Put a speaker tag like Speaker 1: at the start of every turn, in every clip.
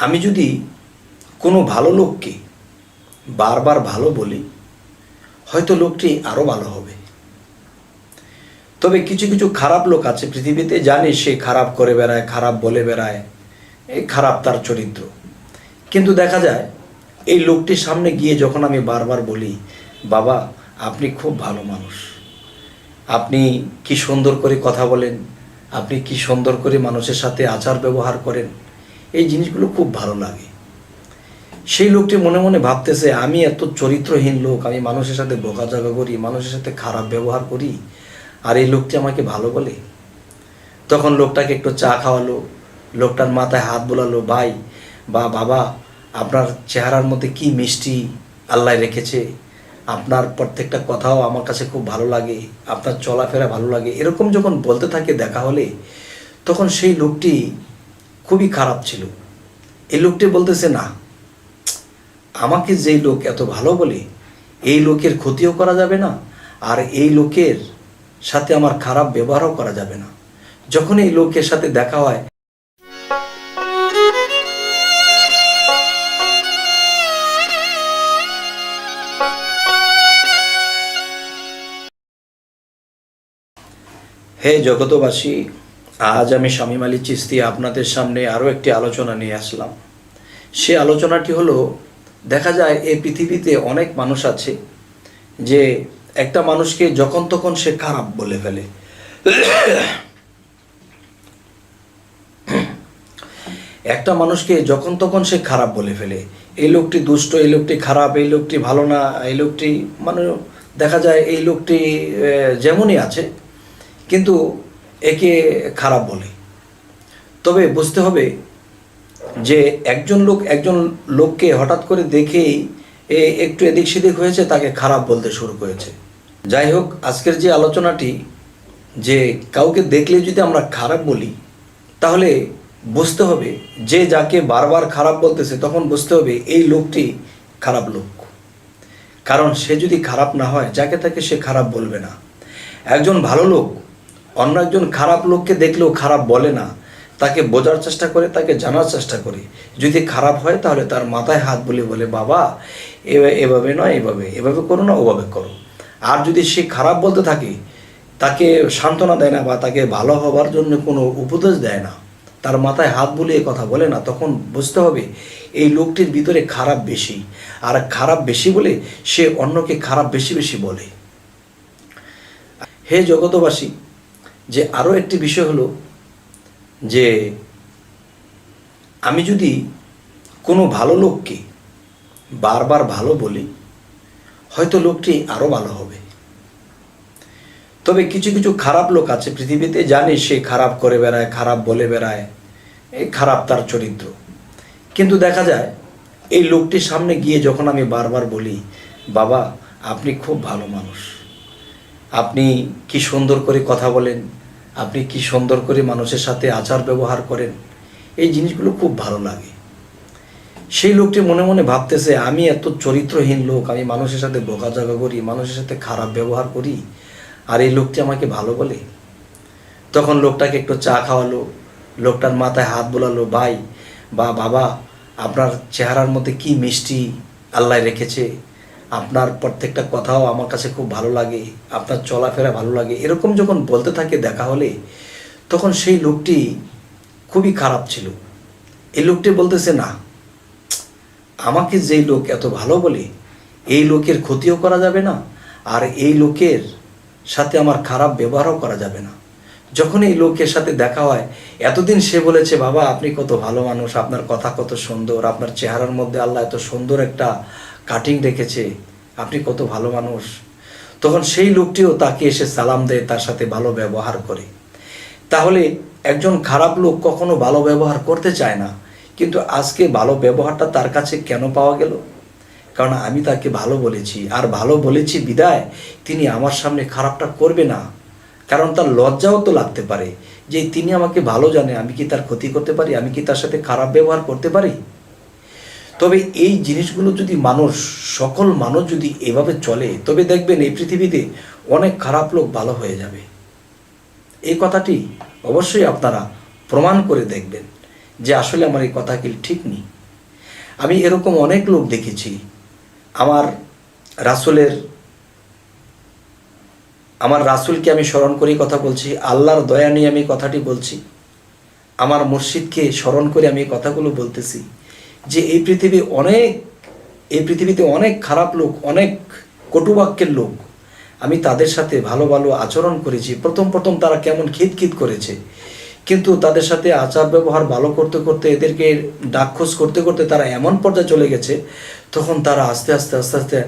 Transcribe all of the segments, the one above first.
Speaker 1: আমি যদি কোনো ভালো লোককে বারবার ভালো বলি, হয়তো লোকটি আরও ভালো হবে। তবে কিছু কিছু খারাপ লোক আছে পৃথিবীতে, জানি সে খারাপ করে বেড়ায়, খারাপ বলে বেড়ায়, এই খারাপ তার চরিত্র। কিন্তু দেখা যায় এই লোকটির সামনে গিয়ে যখন আমি বারবার বলি, বাবা আপনি খুব ভালো মানুষ, আপনি কি সুন্দর করে কথা বলেন, আপনি কি সুন্দর করে মানুষের সাথে আচার ব্যবহার করেন, এই জিনিসগুলো খুব ভালো লাগে। সেই লোকটি মনে মনে ভাবতেছে, আমি এত চরিত্রহীন লোক, আমি মানুষের সাথে বকাঝকা করি, মানুষের সাথে খারাপ ব্যবহার করি, আর এই লোকটি আমাকে ভালো বলে। তখন লোকটাকে একটু চা খাওয়ালো, লোকটার মাথায় হাত বোলালো, ভাই বা বাবা আপনার চেহারার মধ্যে কি মিষ্টি আল্লাহ রেখেছে, আপনার প্রত্যেকটা কথাও আমার কাছে খুব ভালো লাগে, আপনার চলাফেরা ভালো লাগে, এরকম যখন বলতে থাকে দেখা হলে, তখন সেই লোকটি খুবই খারাপ ছিল। এই লোকটি বলতেছে, না, আমাকে যেই লোক এত ভালো বলে, এই লোকের ক্ষতিও করা যাবে না, আর এই লোকের সাথে আমার খারাপ ব্যবহারও করা যাবে না। যখন এই লোকের সাথে দেখা হয়, হে জগতবাসী, আজ আমি শামীম আলী চিশতি আপনাদের সামনে আরও একটি আলোচনা নিয়ে আসলাম। সে আলোচনাটি হলো, দেখা যায় এই পৃথিবীতে অনেক মানুষ আছে যে একটা মানুষকে যখন তখন সে খারাপ বলে ফেলে। একটা মানুষকে যখন তখন সে খারাপ বলে ফেলে, এই লোকটি দুষ্ট, এই লোকটি খারাপ, এই লোকটি ভালো না, এই লোকটি, মানে দেখা যায় এই লোকটি যেমনই আছে কিন্তু একে খারাপ বলে। তবে বুঝতে হবে যে একজন লোককে হঠাৎ করে দেখেই একটু এদিক সেদিক হয়েছে, তাকে খারাপ বলতে শুরু করেছে। যাই হোক, আজকের যে আলোচনাটি, যে কাউকে দেখলে যদি আমরা খারাপ বলি, তাহলে বুঝতে হবে যে যাকে বারবার খারাপ বলতেছে, তখন বুঝতে হবে এই লোকটি খারাপ লোক। কারণ সে যদি খারাপ না হয়, যাকে তাকে সে খারাপ বলবে না। একজন ভালো লোক অন্য একজন খারাপ লোককে দেখলেও খারাপ বলে না, তাকে বোঝার চেষ্টা করে, তাকে জানার চেষ্টা করে। যদি খারাপ হয় তাহলে তার মাথায় হাত বলে বলে, বাবা এভাবে নয়, এভাবে করো না, ওভাবে করো। আর যদি সে খারাপ বলতে থাকে, তাকে সান্ত্বনা দেয় না বা তাকে ভালো হবার জন্য কোনো উপদেশ দেয় না, তার মাথায় হাত বুলিয়ে কথা বলে না, তখন বুঝতে হবে এই লোকটির ভিতরে খারাপ বেশি। আর খারাপ বেশি বলে সে অন্যকে খারাপ বেশি বেশি বলে। হে জগতবাসী, যে আরও একটি বিষয় হলো যে আমি যদি কোনো ভালো লোককে বারবার ভালো বলি, হয়তো লোকটি আরও ভালো হবে। তবে কিছু কিছু খারাপ লোক আছে পৃথিবীতে, জানি সে খারাপ করে বেড়ায়, খারাপ বলে বেড়ায়, এই খারাপ তার চরিত্র। কিন্তু দেখা যায় এই লোকটির সামনে গিয়ে যখন আমি বারবার বলি, বাবা আপনি খুব ভালো মানুষ, আপনি কি সুন্দর করে কথা বলেন, আপনি কি সুন্দর করে মানুষের সাথে আচার ব্যবহার করেন, এই জিনিসগুলো খুব ভালো লাগে। সেই লোকটি মনে মনে ভাবতেছে, আমি এত চরিত্রহীন লোক, আমি মানুষের সাথে বকাঝকা করি, মানুষের সাথে খারাপ ব্যবহার করি, আর এই লোকটি আমাকে ভালো বলে। তখন লোকটাকে একটু চা খাওয়ালো, লোকটার মাথায় হাত বোলালো, ভাই বা বাবা আপনার চেহারার মধ্যে কি মিষ্টি আল্লাহ রেখেছে, আপনার প্রত্যেকটা কথাও আমার কাছে খুব ভালো লাগে, আপনার চলাফেরা ভালো লাগে, এরকম যখন বলতে থাকে দেখা হলে, তখন সেই লোকটি খুবই খারাপ ছিল। এই লোকটি বলতেছে, না, আমাকে যেই লোক এত ভালো বলে, এই লোকের ক্ষতিও করা যাবে না, আর এই লোকের সাথে আমার খারাপ ব্যবহারও করা যাবে না। যখন এই লোকের সাথে দেখা হয়, এতদিন সে বলেছে, বাবা আপনি কত ভালো মানুষ, আপনার কথা কত সুন্দর, আপনার চেহারার মধ্যে আল্লাহ এত সুন্দর একটা কাটিং রেখেছে, আপনি কত ভালো মানুষ। তখন সেই লোকটিও তাকে এসে সালাম দেয়, তার সাথে ভালো ব্যবহার করে। তাহলে একজন খারাপ লোক কখনো ভালো ব্যবহার করতে চায় না, কিন্তু আজকে ভালো ব্যবহারটা তার কাছে কেন পাওয়া গেল? কারণ আমি তাকে ভালো বলেছি, আর ভালো বলেছি বিদায় তিনি আমার সামনে খারাপটা করবে না। কারণ তার লজ্জাও তো লাগতে পারে যে তিনি আমাকে ভালো জানে, আমি কি তার ক্ষতি করতে পারি, আমি কি তার সাথে খারাপ ব্যবহার করতে পারি? তবে এই জিনিসগুলো যদি সকল মানুষ যদি এভাবে চলে, তবে দেখবেন এই পৃথিবীতে অনেক খারাপ লোক ভালো হয়ে যাবে। এই কথাটি অবশ্যই আপনারা প্রমাণ করে দেখবেন যে আসলে আমার এই কথা কি ঠিক নেই। আমি এরকম অনেক লোক দেখেছি। আমার রাসূলকে আমি স্মরণ করেই কথা বলছি, আল্লাহর দয়া নিয়ে আমি কথাটি বলছি, আমার মুর্শিদকে স্মরণ করে আমি এই কথাগুলো বলতেছি যে এই পৃথিবীতে অনেক খারাপ লোক, অনেক কটুবাক্যের লোক, আমি তাদের সাথে ভালো ভালো আচরণ করেছি। প্রথম তারা কেমন খিটখিট করেছে, কিন্তু তাদের সাথে আচার ব্যবহার ভালো করতে করতে, এদেরকে ডাকখোঁজ করতে করতে তারা এমন পর্যায়ে চলে গেছে, তখন তারা আস্তে আস্তে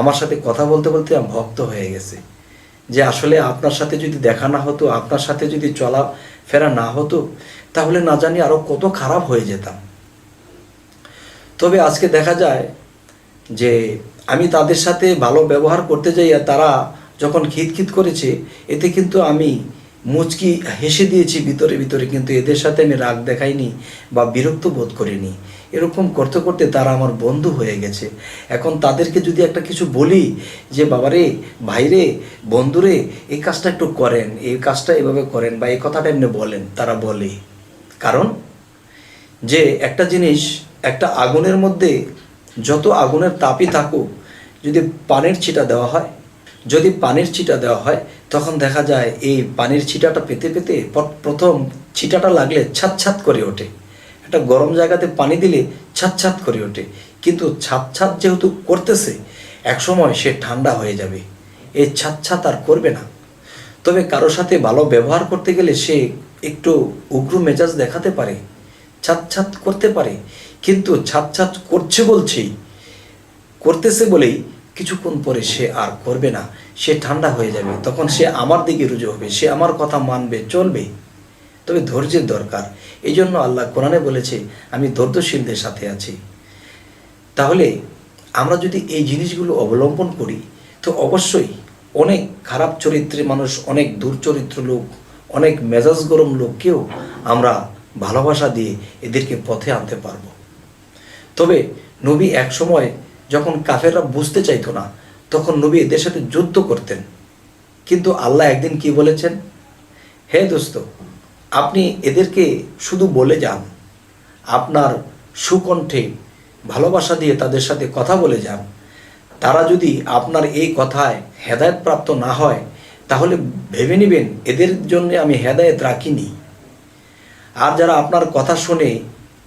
Speaker 1: আমার সাথে কথা বলতে বলতে ভক্ত হয়ে গেছে। যে আসলে আপনার সাথে যদি দেখা না হতো, আপনার সাথে যদি চলাফেরা না হতো, তাহলে না জানি আরও কত খারাপ হয়ে যেতাম। তবে আজকে দেখা যায় যে আমি তাদের সাথে ভালো ব্যবহার করতে যাই, আর তারা যখন খিটখিট করেছে, এতে কিন্তু আমি মুচকি হেসে দিয়েছি ভিতরে ভিতরে, কিন্তু এদের সাথে আমি রাগ দেখাইনি বা বিরক্ত বোধ করিনি। এরকম করতে করতে তারা আমার বন্ধু হয়ে গেছে। এখন তাদেরকে যদি একটা কিছু বলি যে বাবারে, ভাইরে, বন্ধুরে, এই কাজটা একটু করেন, এই কাজটা এভাবে করেন, বা এই কথাটা এমনি বলেন, তারা বলে। কারণ যে একটা জিনিস, একটা আগুনের মধ্যে যত আগুনের তাপই থাকুক, যদি পানির ছিটা দেওয়া হয়, তখন দেখা যায় এই পানির ছিটাটা পেতে পেতে প্রথম ছিটাটা লাগলে ছাত করে ওঠে। একটা গরম জায়গাতে পানি দিলে ছাত করে ওঠে, কিন্তু ছাত যেহেতু করতেছে, একসময় সে ঠান্ডা হয়ে যাবে, এই ছাত আর করবে না। তবে কারো সাথে ভালো ব্যবহার করতে গেলে সে একটু উগ্র মেজাজ দেখাতে পারে, ছাত করতে পারে, কিন্তু ছাত করতেছে বলেই কিছুক্ষণ পরে সে আর করবে না, সে ঠান্ডা হয়ে যাবে। তখন সে আমার দিকে রুজু হবে, সে আমার কথা মানবে, চলবে। তবে ধৈর্যের দরকার। এই জন্য আল্লাহ কোরআনে বলেছে, আমি ধৈর্যশীলদের সাথে আছি। তাহলে আমরা যদি এই জিনিসগুলো অবলম্বন করি, তো অবশ্যই অনেক খারাপ চরিত্রের মানুষ, অনেক দুর্চরিত্র লোক, অনেক মেজাজ গরম লোককেও আমরা ভালোবাসা দিয়ে এদেরকে পথে আনতে পারবো। তবে নবী এক সময় যখন কাফেররা বুঝতে চাইতো না, তখন নবী এদের সাথে যুদ্ধ করতেন। কিন্তু আল্লাহ একদিন কি বলেছেন, হে দোস্ত, আপনি এদেরকে শুধু বলে যান, আপনার সুকণ্ঠে ভালোবাসা দিয়ে তাদের সাথে কথা বলে যান। তারা যদি আপনার এই কথায় হেদায়েত প্রাপ্ত না হয়, তাহলে ভেবে নেবেন এদের জন্য আমি হেদায়েত রাখিনি। আর যারা আপনার কথা শুনে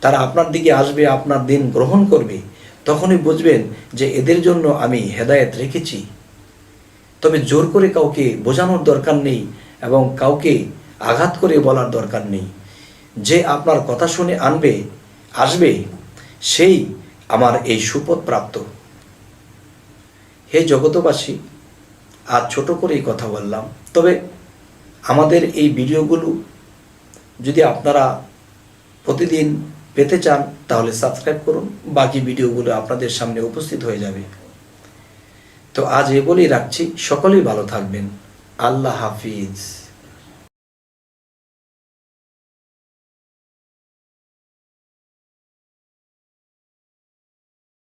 Speaker 1: তারা আপনার দিকে আসবে, আপনার দিন গ্রহণ করবে, তখনই বুঝবেন যে এদের জন্য আমি হেদায়েত রেখেছি। তবে জোর করে কাউকে বোঝানোর দরকার নেই, এবং কাউকে আঘাত করে বলার দরকার নেই। যে আপনার কথা শুনে আসবে, সেই আমার এই সুপথ প্রাপ্ত। হে জগতবাসী, আজ ছোট করেই কথা বললাম। তবে আমাদের এই ভিডিওগুলো যদি আপনারা প্রতিদিন পেতে চান, তাহলে সাবস্ক্রাইব করুন, বাকি ভিডিওগুলো আপনাদের সামনে উপস্থিত হয়ে যাবে। তো আজ এ বলেই রাখছি, সকলেই ভালো থাকবেন। আল্লাহ হাফিজ।